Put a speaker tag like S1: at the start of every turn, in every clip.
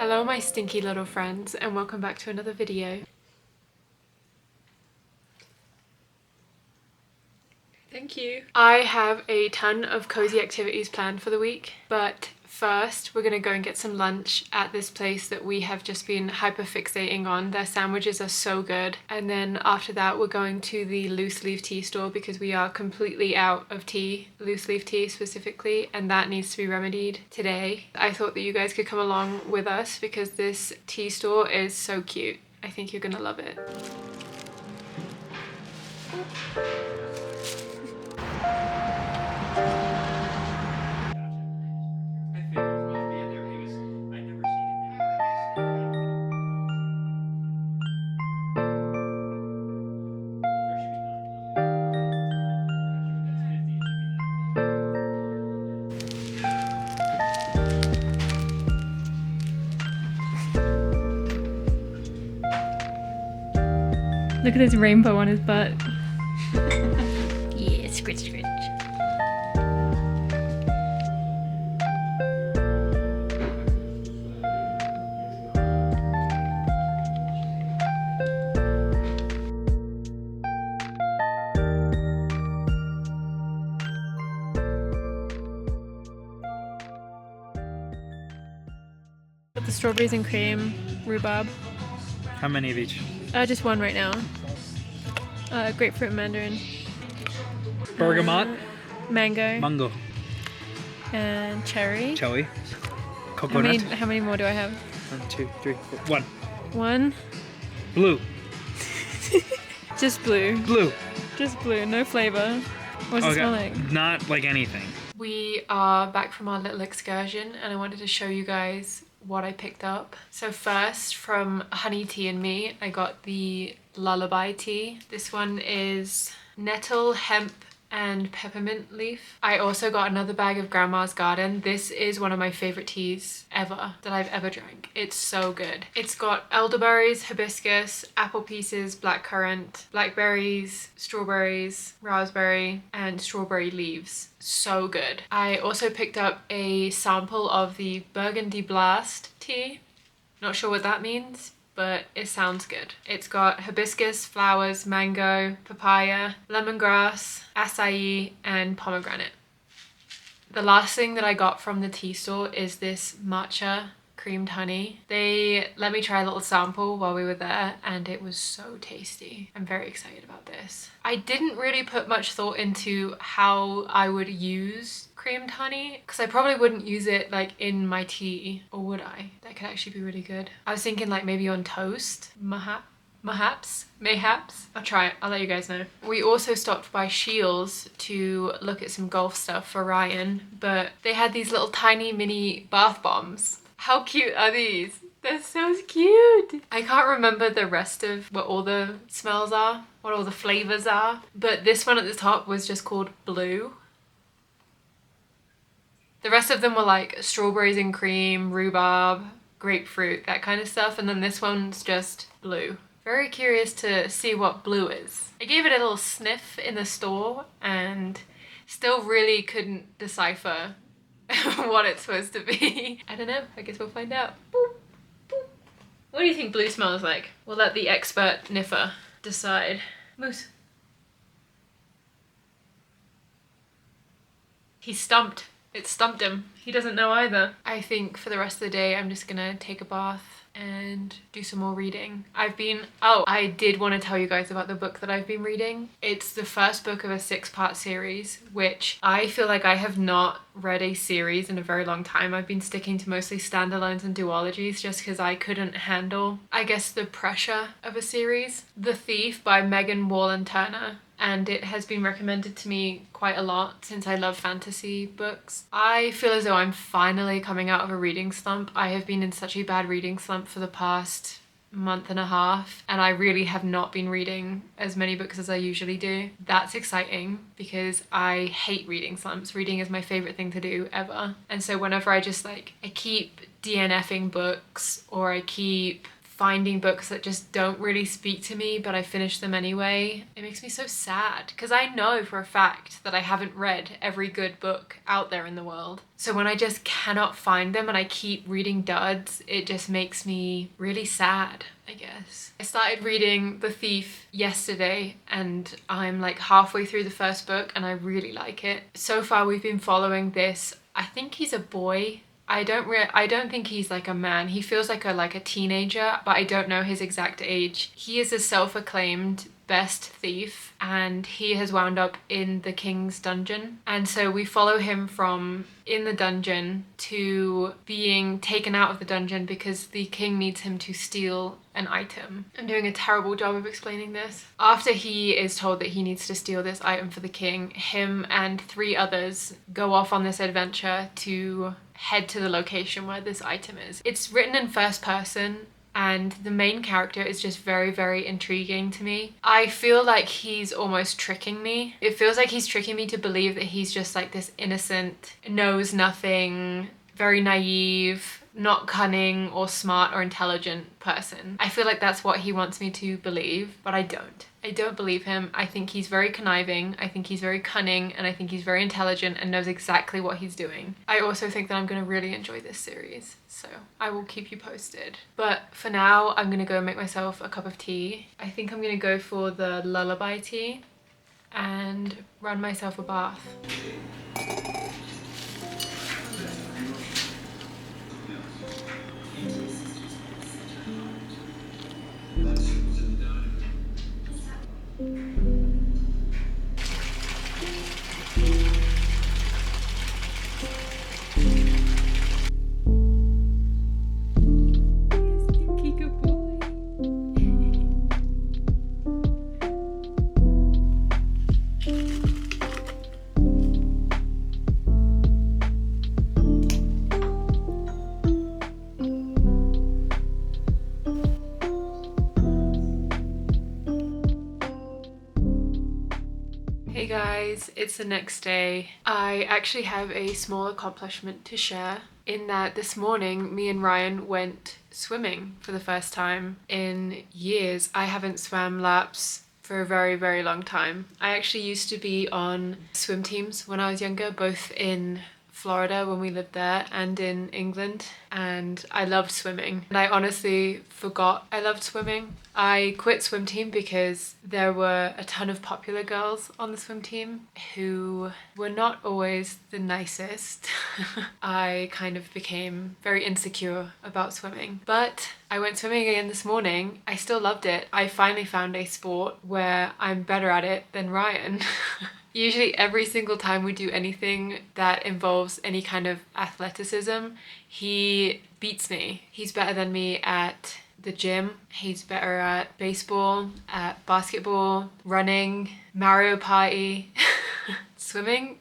S1: Hello my stinky little friends and welcome back to another video. Thank you. I have a ton of cozy activities planned for the week, but first we're gonna go and get some lunch at this place that we have just been hyper fixating on. Their sandwiches are so good. And then after that we're going to the loose leaf tea store because we are completely out of tea, loose leaf tea specifically, and that needs to be remedied today. I thought that you guys could come along with us because this tea store is so cute. I think you're gonna love it. Look at this rainbow on his butt. Yeah, scritch scritch. Got the strawberries and cream, rhubarb.
S2: How many of each?
S1: Just one right now. Grapefruit and mandarin.
S2: Bergamot.
S1: Mango.
S2: Mango.
S1: And cherry.
S2: Cherry. Coconut.
S1: How many more do I have?
S2: 1, 2, 3, 4. 1.
S1: One.
S2: Blue.
S1: Just blue.
S2: Blue.
S1: Just blue, no flavor. What does it smell like?
S2: Not like anything. We
S1: are back from our little excursion and I wanted to show you guys what I picked up. So first, from Honey Tea and Me, I got the Lullaby Tea. This one is nettle, hemp and peppermint leaf. I also got another bag of Grandma's Garden. This is one of my favorite teas ever that I've ever drank. It's so good. It's got elderberries, hibiscus, apple pieces, blackcurrant, blackberries, strawberries, raspberry and strawberry leaves. So good. I also picked up a sample of the Burgundy Blast tea. Not sure what that means, but it sounds good. It's got hibiscus, flowers, mango, papaya, lemongrass, acai, and pomegranate. The last thing that I got from the tea store is this matcha creamed honey. They let me try a little sample while we were there and it was so tasty. I'm very excited about this. I didn't really put much thought into how I would use creamed honey because I probably wouldn't use it like in my tea, or would I? That could actually be really good. I was thinking like maybe on toast, mayhaps. I'll try it. I'll let you guys know. We also stopped by Shields to look at some golf stuff for Ryan, but they had these little tiny mini bath bombs. How cute are these? They're so cute. I can't remember the rest of what all the smells are, what all the flavors are, but this one at the top was just called Blue. The rest of them were like strawberries and cream, rhubarb, grapefruit, that kind of stuff, and then this one's just Blue. Very curious to see what Blue is. I gave it a little sniff in the store and still really couldn't decipher what it's supposed to be. I don't know, I guess we'll find out. Boop, boop. What do you think Blue smells like? We'll let the expert niffer decide. Moose. He's stumped. It stumped him. He doesn't know either. I think for the rest of the day I'm just gonna take a bath and do some more reading. I did want to tell you guys about the book that I've been reading. It's the first book of a 6-part series, which I feel like I have not read a series in a very long time. I've been sticking to mostly standalones and duologies just because I couldn't handle, I guess, the pressure of a series. The Thief by Megan Wallen Turner, and it has been recommended to me quite a lot since I love fantasy books. I feel as though I'm finally coming out of a reading slump. I have been in such a bad reading slump for the past month and a half and I really have not been reading as many books as I usually do. That's exciting because I hate reading slumps. Reading is my favorite thing to do ever, and so whenever I keep DNFing books or I keep finding books that just don't really speak to me, but I finish them anyway. It makes me so sad because I know for a fact that I haven't read every good book out there in the world. So when I just cannot find them and I keep reading duds, it just makes me really sad, I guess. I started reading The Thief yesterday and I'm like halfway through the first book and I really like it. So far we've been following this, I think he's a boy. I don't think he's like a man. He feels like a teenager, but I don't know his exact age. He is a self-acclaimed best thief and he has wound up in the king's dungeon. And so we follow him from in the dungeon to being taken out of the dungeon because the king needs him to steal an item. I'm doing a terrible job of explaining this. After he is told that he needs to steal this item for the king, him and 3 others go off on this adventure to head to the location where this item is. It's written in first person and the main character is just very, very intriguing to me. I feel like he's almost tricking me. It feels like he's tricking me to believe that he's just like this innocent, knows nothing, very naive, not cunning or smart or intelligent person. I feel like that's what he wants me to believe, but I don't. I don't believe him. I think he's very conniving, I think he's very cunning, and I think he's very intelligent and knows exactly what he's doing. I also think that I'm going to really enjoy this series, so I will keep you posted. But for now, I'm going to go make myself a cup of tea. I think I'm going to go for the lullaby tea and run myself a bath. Hey guys, it's the next day. I actually have a small accomplishment to share in that this morning me and Ryan went swimming for the first time in years. I haven't swam laps for a very, very long time. I actually used to be on swim teams when I was younger, both in Florida when we lived there and in England, and I loved swimming. And I honestly forgot I loved swimming. I quit swim team because there were a ton of popular girls on the swim team who were not always the nicest. I kind of became very insecure about swimming. But I went swimming again this morning. I still loved it. I finally found a sport where I'm better at it than Ryan. Usually every single time we do anything that involves any kind of athleticism, he beats me. He's better than me at the gym. He's better at baseball, at basketball, running, Mario Party, swimming.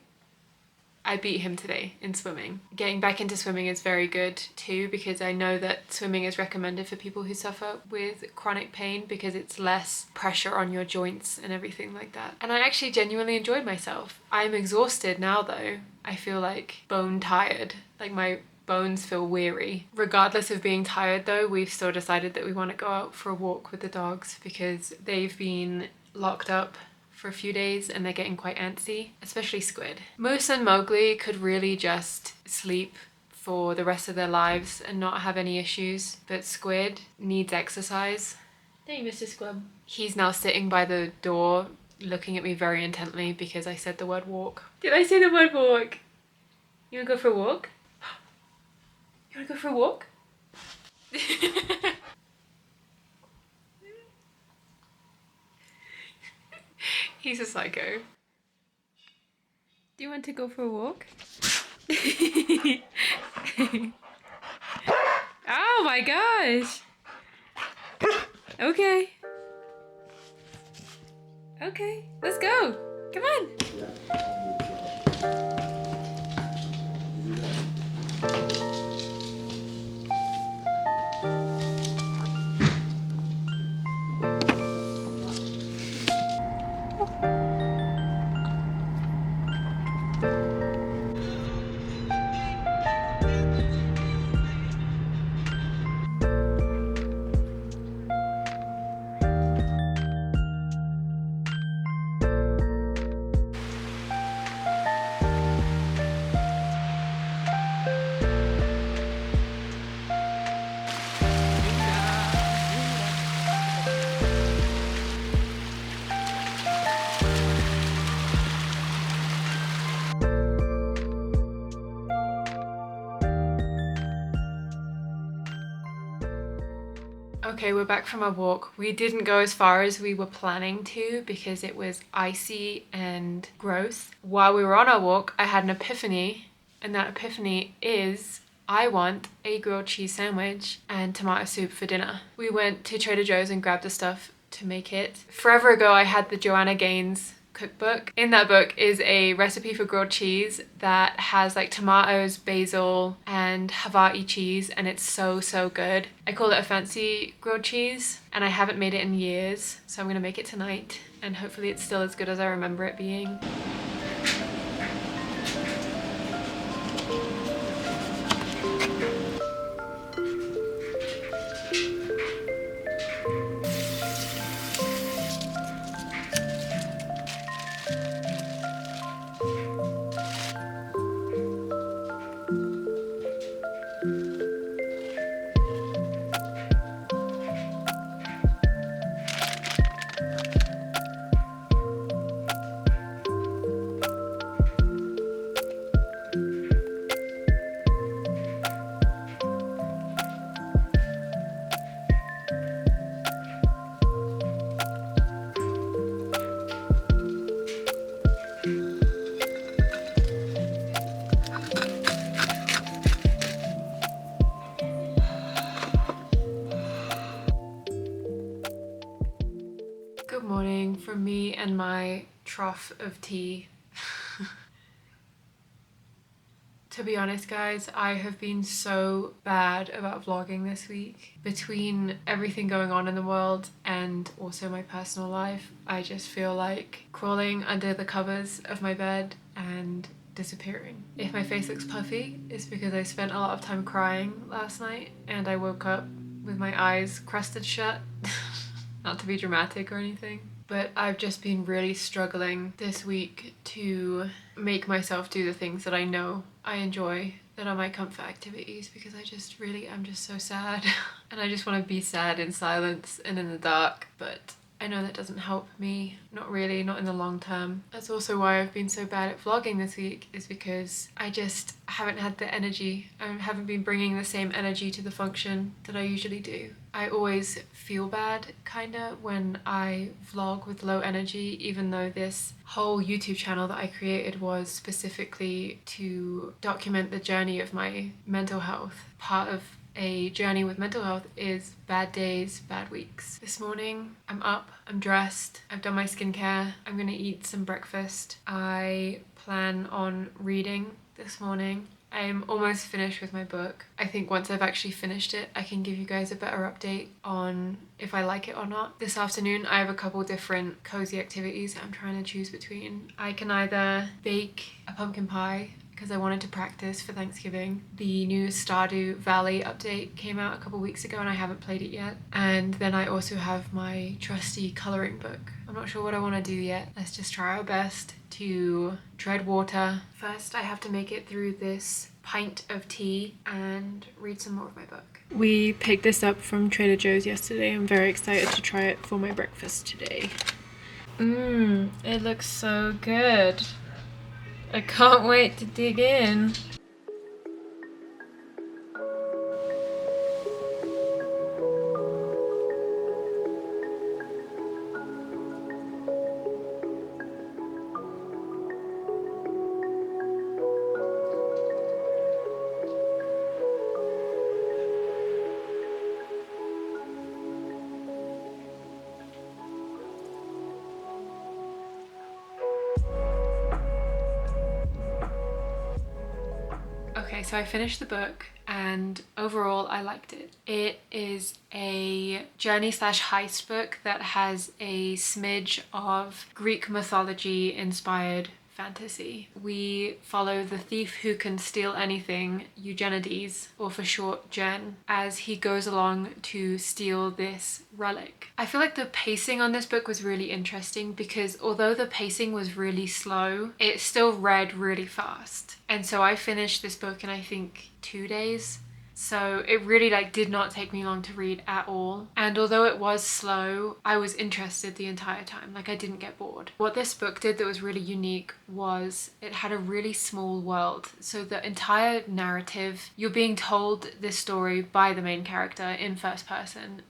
S1: I beat him today in swimming. Getting back into swimming is very good too because I know that swimming is recommended for people who suffer with chronic pain because it's less pressure on your joints and everything like that. And I actually genuinely enjoyed myself. I'm exhausted now though. I feel like bone tired, like my bones feel weary. Regardless of being tired though, we've still decided that we want to go out for a walk with the dogs because they've been locked up for a few days and they're getting quite antsy, especially Squid. Moose and Mowgli could really just sleep for the rest of their lives and not have any issues, but Squid needs exercise. Don't you, Mr. Squib? He's now sitting by the door looking at me very intently because I said the word walk. Did I say the word walk? You wanna go for a walk? You wanna go for a walk? He's a psycho. Do you want to go for a walk? Oh my gosh! Okay. Okay, let's go. Come on. Okay, we're back from our walk. We didn't go as far as we were planning to because it was icy and gross. While we were on our walk, I had an epiphany, and that epiphany is I want a grilled cheese sandwich and tomato soup for dinner. We went to Trader Joe's and grabbed the stuff to make it. Forever ago, I had the Joanna Gaines cookbook. In that book is a recipe for grilled cheese that has like tomatoes, basil, and Hawaii cheese, and it's so good. I call it a fancy grilled cheese, and I haven't made it in years, so I'm gonna make it tonight, and hopefully it's still as good as I remember it being. Good morning from me and my trough of tea. To be honest, guys, I have been so bad about vlogging this week. Between everything going on in the world and also my personal life, I just feel like crawling under the covers of my bed and disappearing. If my face looks puffy, it's because I spent a lot of time crying last night and I woke up with my eyes crusted shut. Not to be dramatic or anything, but I've just been really struggling this week to make myself do the things that I know I enjoy, that are my comfort activities, because I'm just so sad. And I just want to be sad in silence and in the dark, but I know that doesn't help me. Not really, not in the long term. That's also why I've been so bad at vlogging this week, is because I just haven't had the energy. I haven't been bringing the same energy to the function that I usually do. I always feel bad, kinda, when I vlog with low energy, even though this whole YouTube channel that I created was specifically to document the journey of my mental health. Part of a journey with mental health is bad days, bad weeks. This morning, I'm up, I'm dressed, I've done my skincare, I'm gonna eat some breakfast. I plan on reading this morning. I'm almost finished with my book. I think once I've actually finished it, I can give you guys a better update on if I like it or not. This afternoon, I have a couple different cozy activities I'm trying to choose between. I can either bake a pumpkin pie, because I wanted to practice for Thanksgiving. The new Stardew Valley update came out a couple weeks ago and I haven't played it yet. And then I also have my trusty colouring book. I'm not sure what I want to do yet. Let's just try our best to tread water. First, I have to make it through this pint of tea and read some more of my book. We picked this up from Trader Joe's yesterday. I'm very excited to try it for my breakfast today. It looks so good. I can't wait to dig in. Okay, so I finished the book and overall I liked it. It is a journey slash heist book that has a smidge of Greek mythology inspired fantasy. We follow the thief who can steal anything, Eugenides, or for short Jen, as he goes along to steal this relic. I feel like the pacing on this book was really interesting because although the pacing was really slow, it still read really fast. And so I finished this book in I think 2 days. So it really did not take me long to read at all. And although it was slow, I was interested the entire time. I didn't get bored. What this book did that was really unique was it had a really small world. So the entire narrative, you're being told this story by the main character in first person.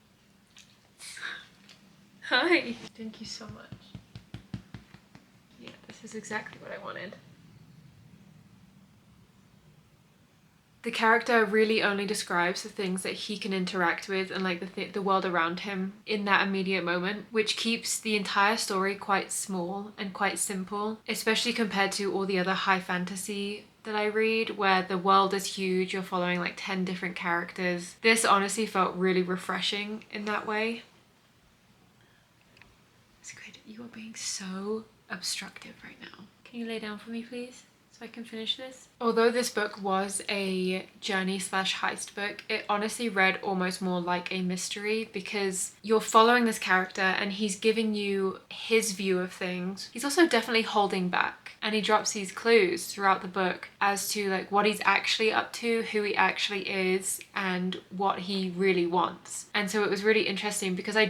S1: Hi. Thank you so much. Yeah, this is exactly what I wanted. The character really only describes the things that he can interact with and like the world around him in that immediate moment, which keeps the entire story quite small and quite simple, especially compared to all the other high fantasy that I read where the world is huge, you're following like 10 different characters. This honestly felt really refreshing in that way. Squid, you are being so obstructive right now. Can you lay down for me, please? So I can finish this. Although this book was a journey slash heist book, it honestly read almost more like a mystery because you're following this character and he's giving you his view of things. He's also definitely holding back, and he drops these clues throughout the book as to like what he's actually up to, who he actually is, and what he really wants. And so it was really interesting because a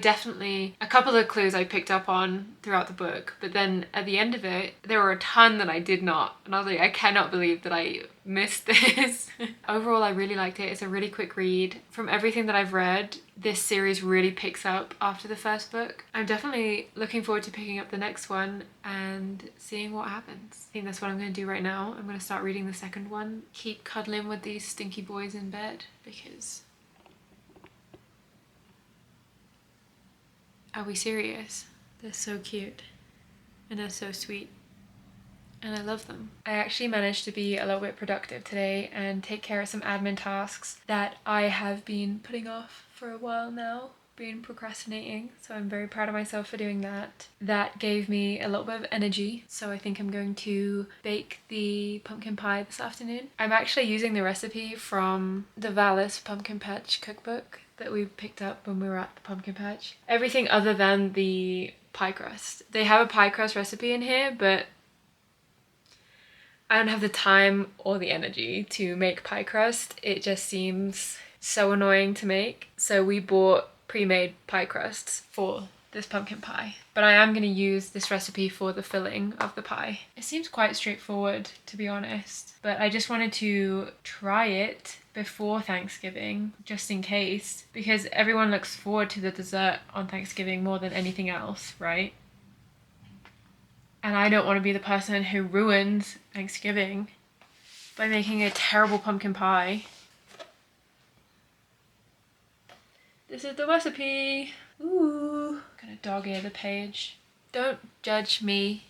S1: couple of clues I picked up on throughout the book, but then at the end of it, there were a ton that I did not. And I was like, I cannot believe that I missed this. Overall, I really liked it. It's a really quick read. From everything that I've read, this series really picks up after the first book. I'm definitely looking forward to picking up the next one and seeing what happens. I think that's what I'm going to do right now. I'm going to start reading the second one. Keep cuddling with these stinky boys in bed because... Are we serious? They're so cute and they're so sweet. And I love them. I actually managed to be a little bit productive today and take care of some admin tasks that I have been putting off for a while now, been procrastinating. So I'm very proud of myself for doing that. That gave me a little bit of energy. So I think I'm going to bake the pumpkin pie this afternoon. I'm actually using the recipe from the Valis Pumpkin Patch cookbook that we picked up when we were at the pumpkin patch. Everything other than the pie crust. They have a pie crust recipe in here, but I don't have the time or the energy to make pie crust. It just seems so annoying to make. So we bought pre-made pie crusts for this pumpkin pie. But I am going to use this recipe for the filling of the pie. It seems quite straightforward, to be honest. But I just wanted to try it before Thanksgiving, just in case. Because everyone looks forward to the dessert on Thanksgiving more than anything else, right? And I don't want to be the person who ruins Thanksgiving by making a terrible pumpkin pie. This is the recipe. Ooh. I'm gonna dog ear the page. Don't judge me.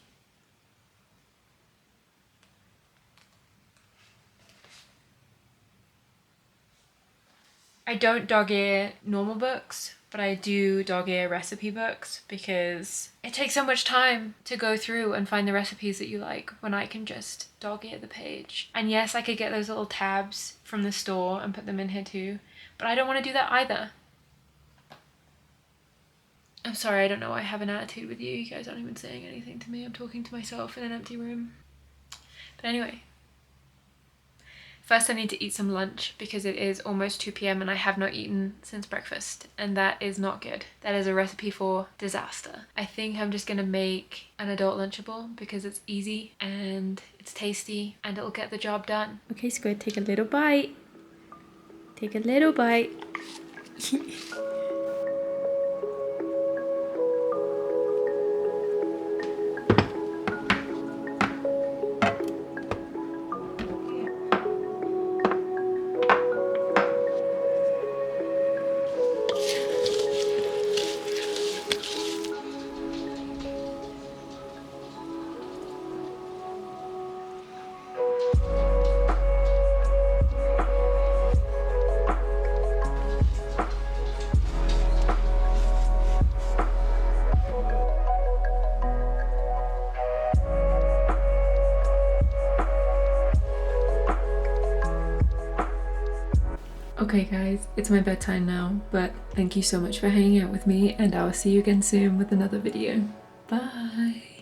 S1: I don't dog ear normal books, but I do dog ear recipe books because it takes so much time to go through and find the recipes that you like when I can just dog ear the page. And yes, I could get those little tabs from the store and put them in here too, but I don't want to do that either. I'm sorry, I don't know why I have an attitude with you. You guys aren't even saying anything to me. I'm talking to myself in an empty room. But anyway. First I need to eat some lunch because it is almost 2 p.m. and I have not eaten since breakfast, and that is not good. That is a recipe for disaster. I think I'm just gonna make an adult Lunchable because it's easy and it's tasty and it'll get the job done. Okay, Squid, take a little bite. Take a little bite. Okay guys, it's my bedtime now, but thank you so much for hanging out with me and I will see you again soon with another video. Bye!